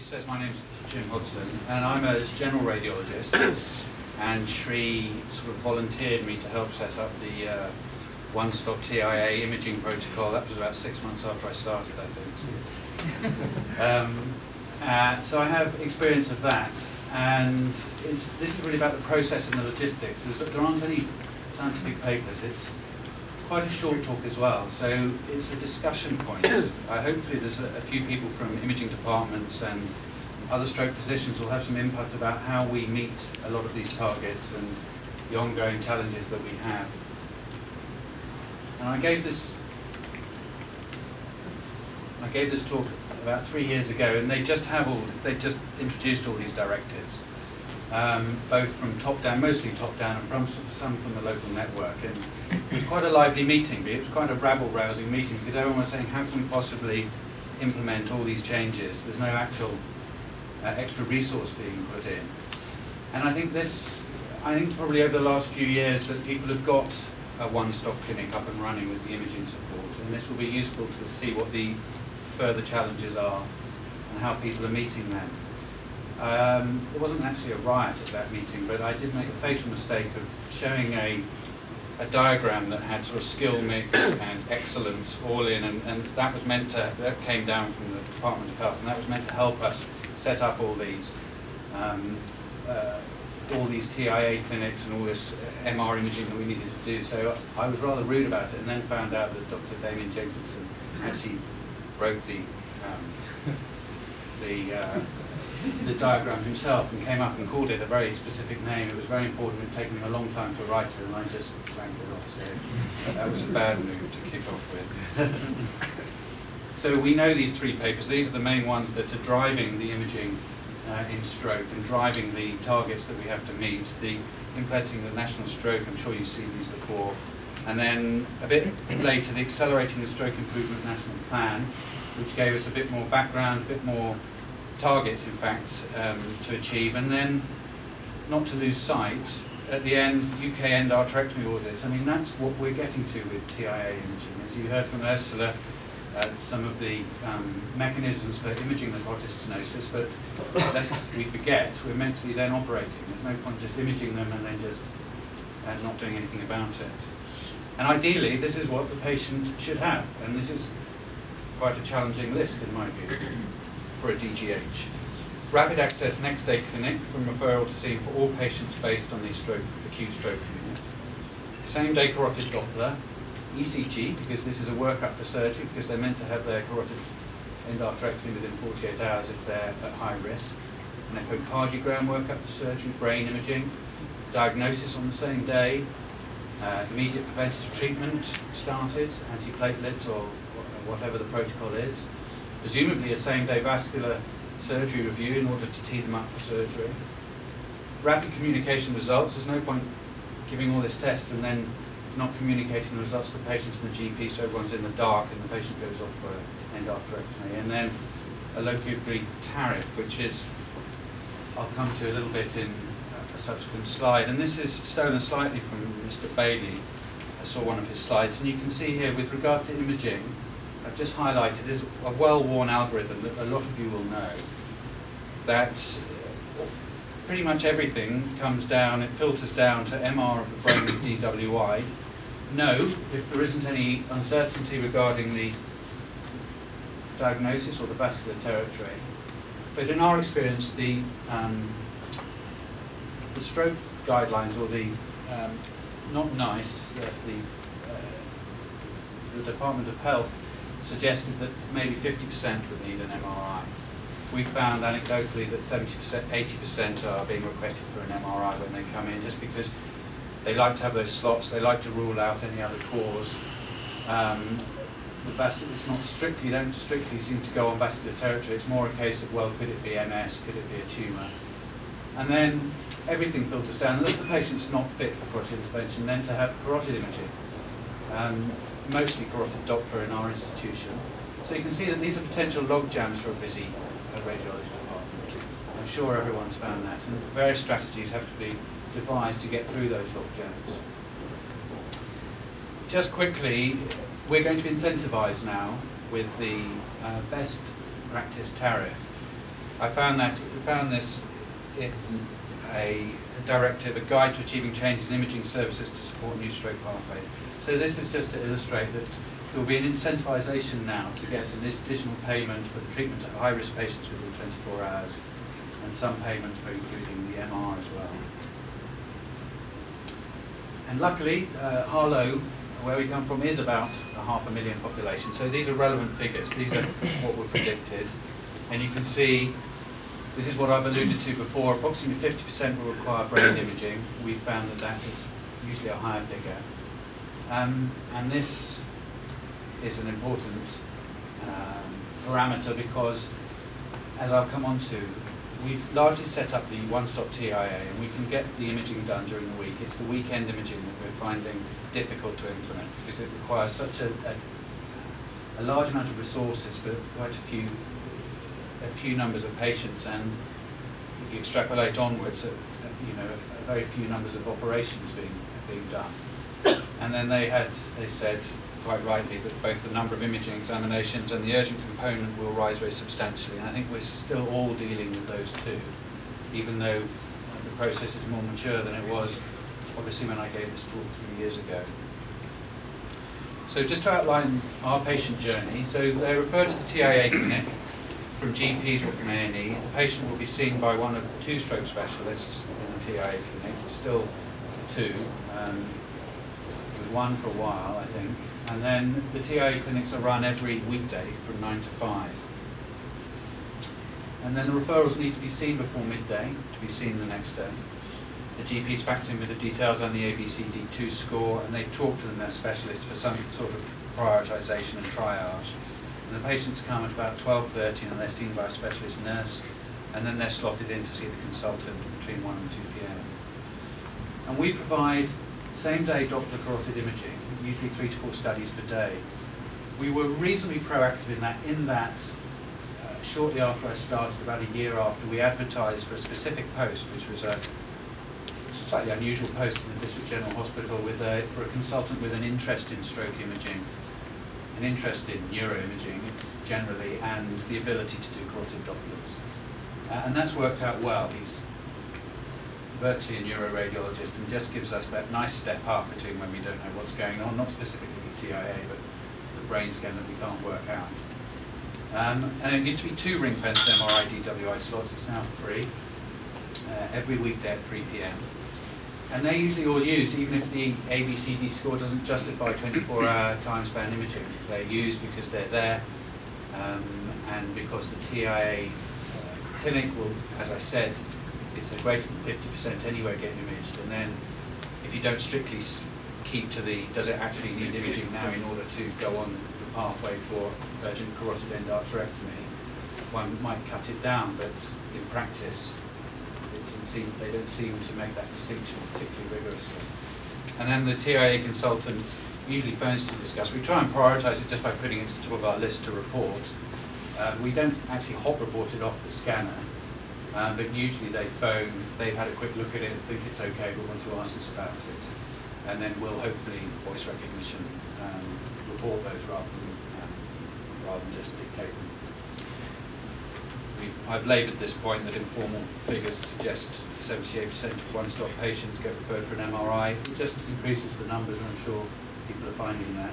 says, my name's Jim Hodson, and I'm a general radiologist, and Shri sort of volunteered me to help set up the one-stop TIA imaging protocol. That was about 6 months after I started, I think. Yes. So I have experience of that, and this is really about the process and the logistics. There aren't any scientific papers. It's quite a short talk as well, so it's a discussion point. Hopefully there's a few people from imaging departments and other stroke physicians will have some input about how we meet a lot of these targets and the ongoing challenges that we have. And I gave this talk about 3 years ago, and they just introduced all these directives, both from top down, mostly top down, and from some from the local network. And it was quite a lively meeting, but it was quite a rabble-rousing meeting because everyone was saying, how can we possibly implement all these changes? There's no actual extra resource being put in. And I think probably over the last few years that people have got a one-stop clinic up and running with the imaging support, and this will be useful to see what the further challenges are and how people are meeting them. There wasn't actually a riot at that meeting, but I did make a fatal mistake of showing a diagram that had sort of skill mix and excellence all in, and that came down from the Department of Health, and that was meant to help us set up all these TIA clinics and all this MR imaging that we needed to do. So I was rather rude about it, and then found out that Dr. Damien Jenkinson actually wrote the diagram himself and came up and called it a very specific name. It was very important. It had taken him a long time to write it, and I just slanked it off. So that was a bad move to kick off with. So we know these three papers. These are the main ones that are driving the imaging in stroke and driving the targets that we have to meet. Implementing the national stroke, I'm sure you've seen these before. And then a bit later, the Accelerating the Stroke Improvement National Plan, which gave us a bit more background, a bit more targets, in fact, to achieve. And then, not to lose sight, at the end, UK endarterectomy audit. I mean, that's what we're getting to with TIA imaging. As you heard from Ursula, some of the mechanisms for imaging the carotid stenosis, but lest we forget, we're meant to be then operating. There's no point just imaging them and then just not doing anything about it. And ideally, this is what the patient should have, and this is quite a challenging list, in my view, for a DGH. Rapid access next day clinic from referral to scene for all patients based on the acute stroke unit. Same day carotid Doppler, ECG, because this is a workup for surgery, because they're meant to have their carotid endarterectomy within 48 hours if they're at high risk. An echocardiogram workup for surgery, brain imaging, diagnosis on the same day, immediate preventative treatment started, antiplatelets or whatever the protocol is. Presumably a same-day vascular surgery review in order to tee them up for surgery. Rapid communication results. There's no point giving all this test and then not communicating the results to the patients and the GP, so everyone's in the dark and the patient goes off for endarterectomy. And then a locally agreed tariff, which is, I'll come to a little bit in a subsequent slide. And this is stolen slightly from Mr. Bailey. I saw one of his slides, and you can see here with regard to imaging, I've just highlighted, there's a well-worn algorithm that a lot of you will know, that pretty much everything comes down, it filters down to MR of the brain with DWI. No, if there isn't any uncertainty regarding the diagnosis or the vascular territory. But in our experience, the stroke guidelines, or the not nice, the Department of Health suggested that maybe 50% would need an MRI. We found anecdotally that 70%, 80% are being requested for an MRI when they come in, just because they like to have those slots, they like to rule out any other cause. It's not strictly, don't strictly seem to go on vascular territory, it's more a case of, well, could it be MS, could it be a tumour? And then everything filters down, unless the patient's not fit for carotid intervention, then to have carotid imaging. Mostly carotid Doppler in our institution. So you can see that these are potential log jams for a busy radiology department. I'm sure everyone's found that, and various strategies have to be devised to get through those log jams. Just quickly, we're going to incentivize now with the best practice tariff. I found this in a directive, a guide to achieving changes in imaging services to support new stroke pathway. So this is just to illustrate that there will be an incentivization now to get an additional payment for the treatment of high-risk patients within 24 hours, and some payment for including the MR as well. And luckily, Harlow, where we come from, is about 500,000 population. So these are relevant figures. These are what were predicted. And you can see, this is what I've alluded to before, approximately 50% will require brain imaging. We found that that is usually a higher figure. And this is an important parameter because, as I'll come on to, we've largely set up the one-stop TIA, and we can get the imaging done during the week. It's the weekend imaging that we're finding difficult to implement because it requires such a large amount of resources for quite a few numbers of patients, and if you extrapolate onwards, a very few numbers of operations being done. And then they said quite rightly that both the number of imaging examinations and the urgent component will rise very substantially, and I think we're still all dealing with those two, even though the process is more mature than it was obviously when I gave this talk 3 years ago. So just to outline our patient journey, so they're referred to the TIA clinic from GPs or from A&E. The patient will be seen by one of 2 stroke specialists in the TIA clinic, still 2. One for a while, I think, and then the TIA clinics are run every weekday from 9 to 5. And then the referrals need to be seen before midday to be seen the next day. The GPs fax in with the details on the ABCD2 score, and they talk to their specialist for some sort of prioritisation and triage. And the patients come at about 12:30 and they're seen by a specialist nurse, and then they're slotted in to see the consultant between 1 and 2 p.m. And we provide same-day Doppler carotid imaging, usually 3 to 4 studies per day. We were reasonably proactive in that shortly after I started, about a year after, we advertised for a specific post, which was a slightly unusual post in the District General Hospital for a consultant with an interest in stroke imaging, an interest in neuroimaging generally, and the ability to do carotid Dopplers. And that's worked out well. He's virtually a neuroradiologist and just gives us that nice step up between when we don't know what's going on, not specifically the TIA, but the brain scan that we can't work out. And it used to be 2 ring-fenced MRI DWI slots, it's now 3, every weekday at 3 p.m. And they're usually all used, even if the ABCD score doesn't justify 24-hour time span imaging. They're used because they're there, and because the TIA clinic will, as I said, it's a greater than 50% anyway get imaged, and then if you don't strictly keep to the does it actually need imaging now in order to go on the pathway for urgent carotid endarterectomy, one might cut it down, but in practice they don't seem to make that distinction particularly rigorously. And then the TIA consultant usually phones to discuss. We try and prioritise it just by putting it to the top of our list to report. We don't actually hot report it off the scanner. But usually they phone, they've had a quick look at it, think it's okay, but want to ask us about it. And then we'll hopefully voice recognition report those rather than just dictate them. I've laboured this point that informal figures suggest 78% of one-stop patients get referred for an MRI. It just increases the numbers, and I'm sure people are finding that.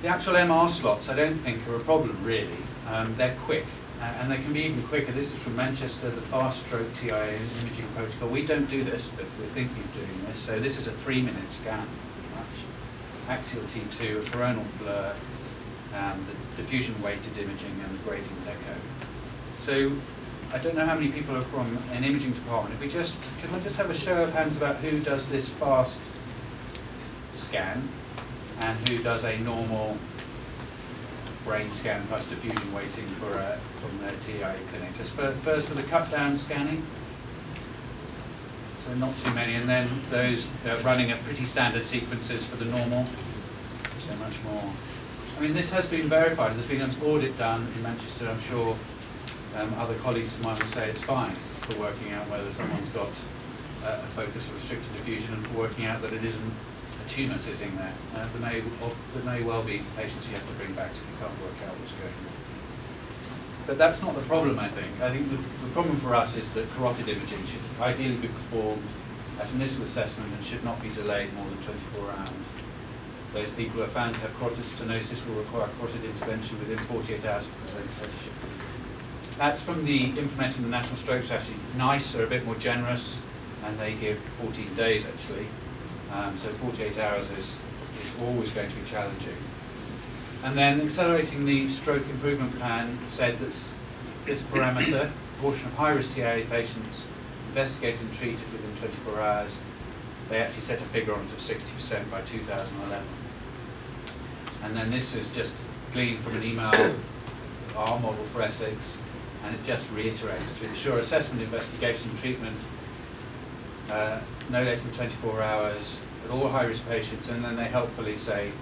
The actual MR slots I don't think are a problem really. They're quick. And they can be even quicker. This is from Manchester, the fast stroke TIA imaging protocol. We don't do this, but we're thinking of doing this. So this is a 3-minute scan, pretty much. Axial T2, a coronal FLIR, the diffusion-weighted imaging, and the gradient echo. So I don't know how many people are from an imaging department. Can I just have a show of hands about who does this fast scan and who does a normal brain scan plus diffusion weighting from the TIA clinic. Just first for the cut-down scanning. So not too many, and then those running at pretty standard sequences for the normal. So much more. I mean, this has been verified. There's been an audit done in Manchester. I'm sure other colleagues of mine will say it's fine for working out whether someone's got a focus or restricted diffusion, and for working out that it isn't a tumour sitting there. There may well be patients you have to bring back if you can't work out what's going on. But that's not the problem, I think. I think the problem for us is that carotid imaging should ideally be performed at initial assessment and should not be delayed more than 24 hours. Those people who are found to have carotid stenosis will require carotid intervention within 48 hours of presentation. That's from the implementing the National Stroke Strategy. NICE are a bit more generous, and they give 14 days actually. So 48 hours is always going to be challenging. And then accelerating the stroke improvement plan said that this parameter, proportion of high-risk TIA patients investigated and treated within 24 hours, they actually set a figure on it of 60% by 2011. And then this is just gleaned from an email, our model for Essex, and it just reiterates to ensure assessment, investigation, and treatment no less than 24 hours with all high-risk patients, and then they helpfully say,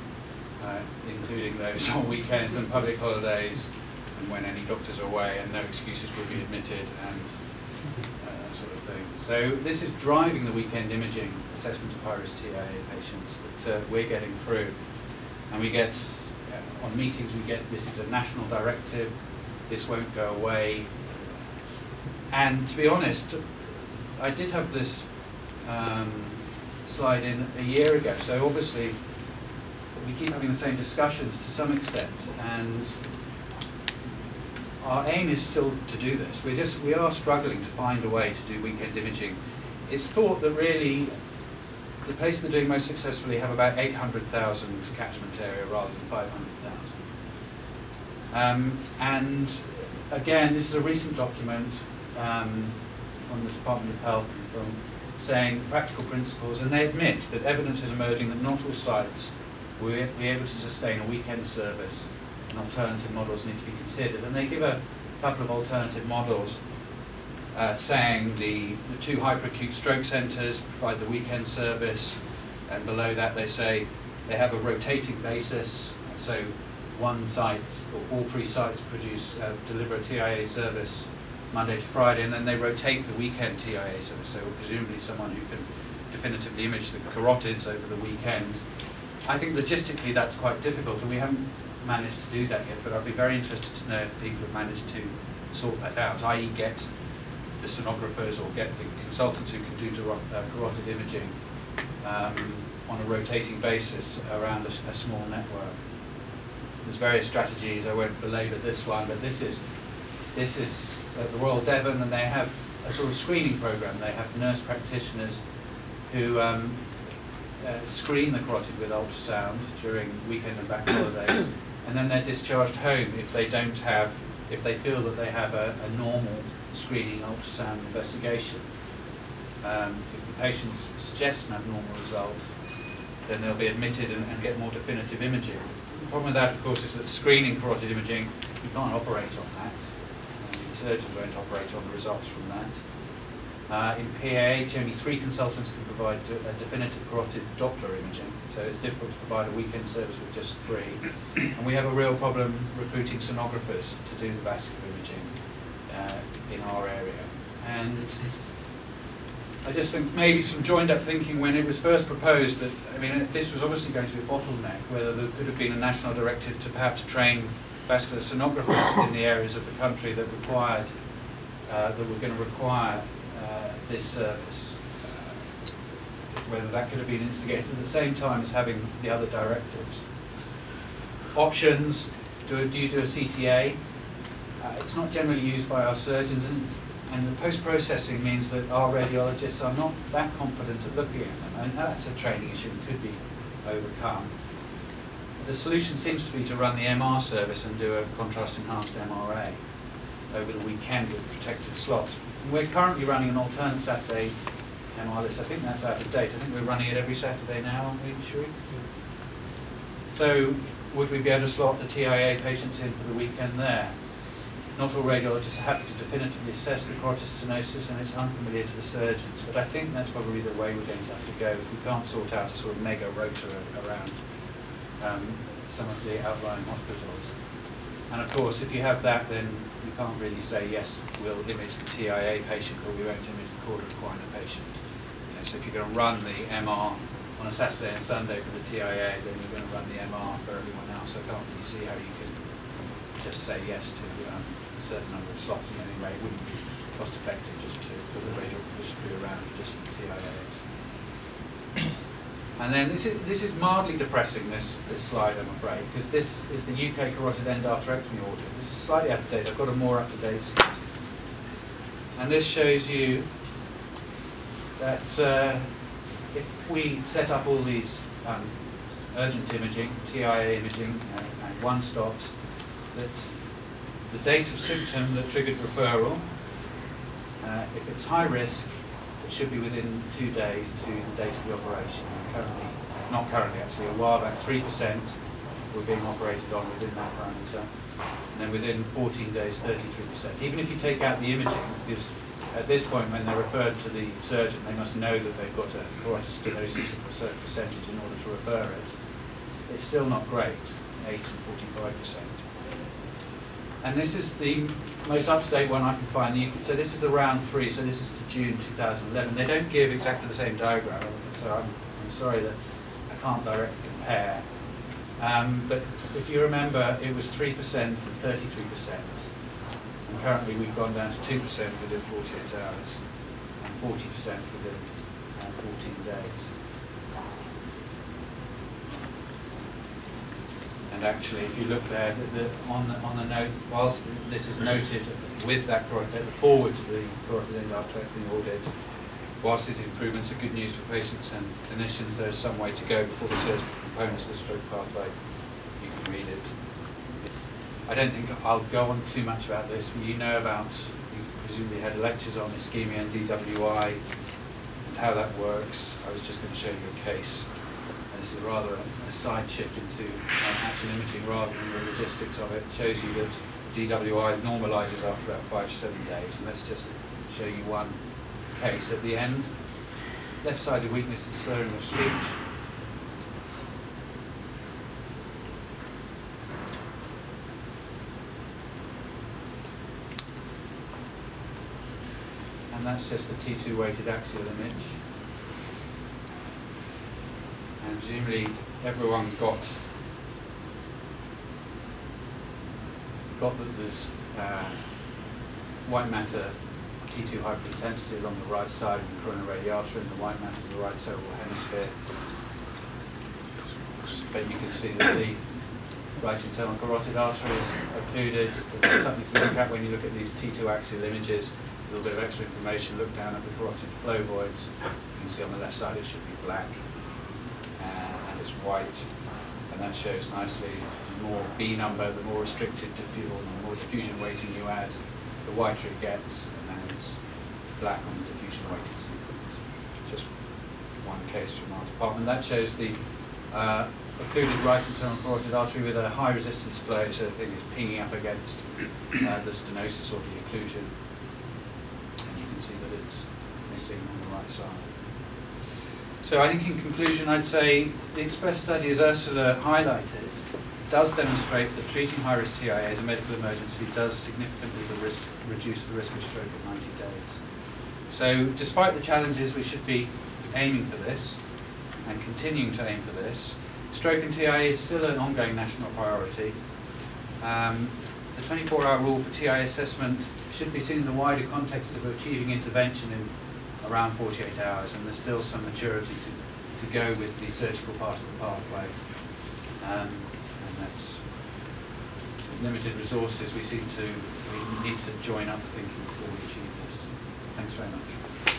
including those on weekends and public holidays, and when any doctors are away, and no excuses will be admitted, and that sort of thing. So this is driving the weekend imaging assessment of high-risk TIA patients that we're getting through. And we get, on meetings, we get, this is a national directive, this won't go away. And to be honest, I did have this slide in a year ago, so obviously we keep having the same discussions to some extent, and our aim is still to do this. We are struggling to find a way to do weekend imaging. It's thought that really the places that are doing most successfully have about 800,000 catchment area rather than 500,000. And again, this is a recent document from the Department of Health from saying practical principles, and they admit that evidence is emerging that not all sites will be able to sustain a weekend service, and alternative models need to be considered. And they give a couple of alternative models saying the two hyperacute stroke centres provide the weekend service, and below that they say they have a rotating basis, so one site or all three sites deliver a TIA service Monday to Friday, and then they rotate the weekend TIA service, so presumably someone who can definitively image the carotids over the weekend. I think logistically that's quite difficult, and we haven't managed to do that yet, but I'd be very interested to know if people have managed to sort that out, i.e. get the sonographers or get the consultants who can do carotid imaging on a rotating basis around a small network. There's various strategies, I won't belabor this one, but this is at the Royal Devon, and they have a sort of screening program. They have nurse practitioners who screen the carotid with ultrasound during weekend and bank holidays, and then they're discharged home if they feel that they have a normal screening ultrasound investigation. If the patient's suggests an abnormal result, then they'll be admitted and get more definitive imaging. The problem with that, of course, is that screening carotid imaging, you can't operate on that. The surgeons won't operate on the results from that. In PAH, only 3 consultants can provide a definitive carotid Doppler imaging, so it's difficult to provide a weekend service with just 3. And we have a real problem recruiting sonographers to do the vascular imaging in our area. And I just think maybe some joined-up thinking when it was first proposed that, I mean, this was obviously going to be a bottleneck, whether there could have been a national directive to perhaps train vascular sonographers in the areas of the country that required, that were going to require this service, whether that could have been instigated at the same time as having the other directives. Options, do you do a CTA? It's not generally used by our surgeons, and the post-processing means that our radiologists are not that confident at looking at them, and that's a training issue that could be overcome. The solution seems to be to run the MR service and do a contrast-enhanced MRA over the weekend with protected slots. And we're currently running an alternate Saturday MR list. I think that's out of date. I think we're running it every Saturday now, aren't we, Sheree? So would we be able to slot the TIA patients in for the weekend there? Not all radiologists are happy to definitively assess the carotid stenosis, and it's unfamiliar to the surgeons, but I think that's probably the way we're going to have to go if we can't sort out a sort of mega rota around some of the outlying hospitals. And of course, if you have that, then you can't really say, yes, we'll image the TIA patient, or we won't image the chord equina patient. You know, so if you're going to run the MR on a Saturday and Sunday for the TIA, then you're going to run the MR for everyone else. So I can't really see how you can just say yes to certain number of slots, and anyway, it wouldn't be cost effective just for the radiographers to be around for just the TIAs. And then this is mildly depressing, this slide, I'm afraid, because this is the UK carotid endarterectomy audit. This is slightly out of date. I've got a more up-to-date slide. And this shows you that if we set up all these urgent imaging, TIA imaging, and one-stops, that the date of symptom that triggered referral, if it's high risk, it should be within 2 days to the date of the operation. Currently, not currently actually, a while back, 3% were being operated on within that parameter. And then within 14 days, 33%. Even if you take out the imaging, because at this point when they're referred to the surgeon, they must know that they've got a carotid stenosis of a certain percentage in order to refer it. It's still not great, 8 and 45%. And this is the most up-to-date one I can find. So this is the round 3, so this is to June 2011. They don't give exactly the same diagram, so I'm sorry that I can't directly compare. But if you remember, it was 3% and 33%. And currently we've gone down to 2% within 48 hours and 40% within 14 days. And actually, if you look there, on the note, whilst this is noted with that carotid, forward to the carotid endarterectomy audit, whilst these improvements are good news for patients and clinicians, there's some way to go before the surgical components of the stroke pathway. You can read it. I don't think I'll go on too much about this, but you know about, you presumably had lectures on ischemia and DWI and how that works. I was just going to show you a case. And this is rather a side shift into actual imaging rather than the logistics of it. It shows you that DWI normalizes after about 5 to 7 days. And let's just show you one case at the end. Left-sided weakness and slurring of speech. And that's just the T2 weighted axial image. And presumably everyone got that there's white matter T2 hyperintensity along the right side of the coronary radiata and the white matter of the right cerebral hemisphere. But you can see that the right internal carotid artery is occluded. There's something to look at when you look at these T2 axial images. A little bit of extra information. Look down at the carotid flow voids. You can see on the left side it should be black. And it's white, and that shows nicely the more B number, the more restricted diffusion, the more diffusion weighting you add, the whiter it gets, and then it's black on the diffusion weighted sequence. Just one case from our department. That shows the occluded right internal carotid artery with a high resistance flow, so the thing is pinging up against the stenosis or the occlusion, and you can see that it's missing on the right side. So I think in conclusion I'd say the EXPRESS study, as Ursula highlighted, does demonstrate that treating high-risk TIA as a medical emergency does significantly reduce the risk of stroke at 90 days. So despite the challenges, we should be aiming for this and continuing to aim for this. Stroke and TIA is still an ongoing national priority. The 24-hour rule for TIA assessment should be seen in the wider context of achieving intervention in around 48 hours, and there's still some maturity to go with the surgical part of the pathway. And that's limited resources. We need to join up the thinking before we achieve this. Thanks very much.